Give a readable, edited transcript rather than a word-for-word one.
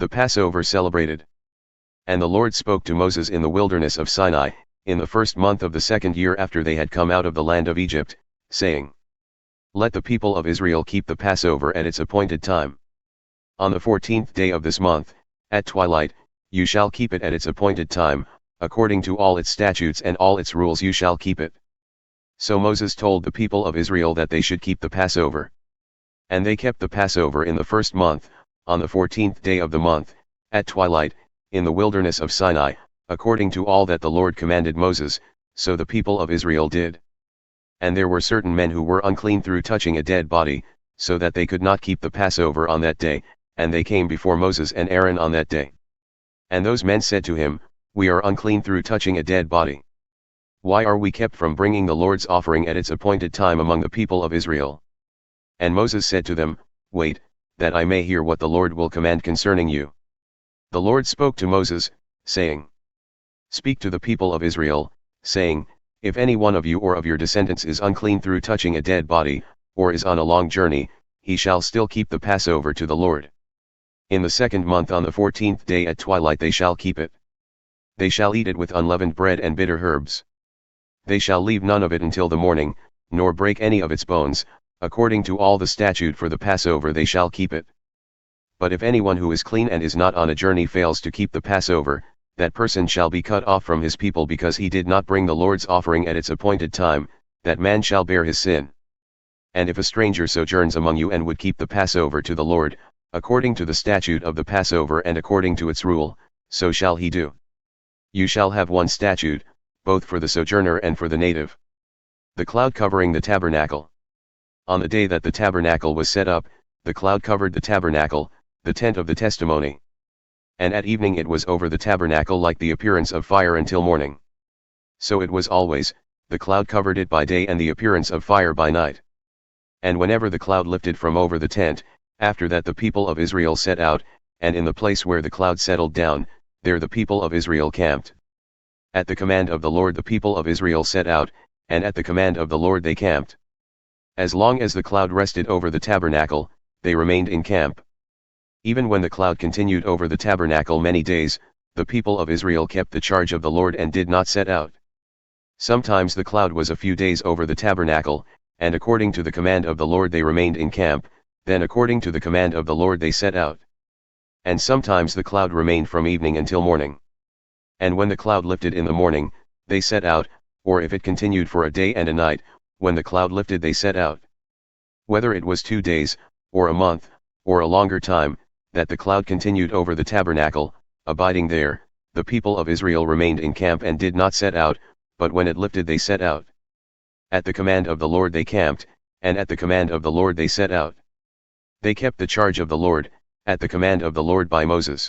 The Passover Celebrated. And the Lord spoke to Moses in the wilderness of Sinai, in the first month of the 2nd year after they had come out of the land of Egypt, saying, Let the people of Israel keep the Passover at its appointed time. On the 14th day of this month, at twilight, you shall keep it at its appointed time, according to all its statutes and all its rules you shall keep it. So Moses told the people of Israel that they should keep the Passover. And they kept the Passover in the first month, on the 14th day of the month, at twilight, in the wilderness of Sinai, according to all that the Lord commanded Moses, so the people of Israel did. And there were certain men who were unclean through touching a dead body, so that they could not keep the Passover on that day, and they came before Moses and Aaron on that day. And those men said to him, We are unclean through touching a dead body. Why are we kept from bringing the Lord's offering at its appointed time among the people of Israel? And Moses said to them, Wait, that I may hear what the Lord will command concerning you. The Lord spoke to Moses, saying, Speak to the people of Israel, saying, If any one of you or of your descendants is unclean through touching a dead body, or is on a long journey, he shall still keep the Passover to the Lord. In the 2nd month on the 14th day at twilight they shall keep it. They shall eat it with unleavened bread and bitter herbs. They shall leave none of it until the morning, nor break any of its bones, according to all the statute for the Passover they shall keep it. But if anyone who is clean and is not on a journey fails to keep the Passover, that person shall be cut off from his people because he did not bring the Lord's offering at its appointed time, that man shall bear his sin. And if a stranger sojourns among you and would keep the Passover to the Lord, according to the statute of the Passover and according to its rule, so shall he do. You shall have one statute, both for the sojourner and for the native. The cloud covering the tabernacle. On the day that the tabernacle was set up, the cloud covered the tabernacle, the tent of the testimony. And at evening it was over the tabernacle like the appearance of fire until morning. So it was always, the cloud covered it by day and the appearance of fire by night. And whenever the cloud lifted from over the tent, after that the people of Israel set out, and in the place where the cloud settled down, there the people of Israel camped. At the command of the Lord the people of Israel set out, and at the command of the Lord they camped. As long as the cloud rested over the tabernacle, they remained in camp. Even when the cloud continued over the tabernacle many days, the people of Israel kept the charge of the Lord and did not set out. Sometimes the cloud was a few days over the tabernacle, and according to the command of the Lord they remained in camp, then according to the command of the Lord they set out. And sometimes the cloud remained from evening until morning. And when the cloud lifted in the morning, they set out, or if it continued for a day and a night, when the cloud lifted they set out. Whether it was 2 days, or a month, or a longer time, that the cloud continued over the tabernacle, abiding there, the people of Israel remained in camp and did not set out, but when it lifted they set out. At the command of the Lord they camped, and at the command of the Lord they set out. They kept the charge of the Lord, at the command of the Lord by Moses.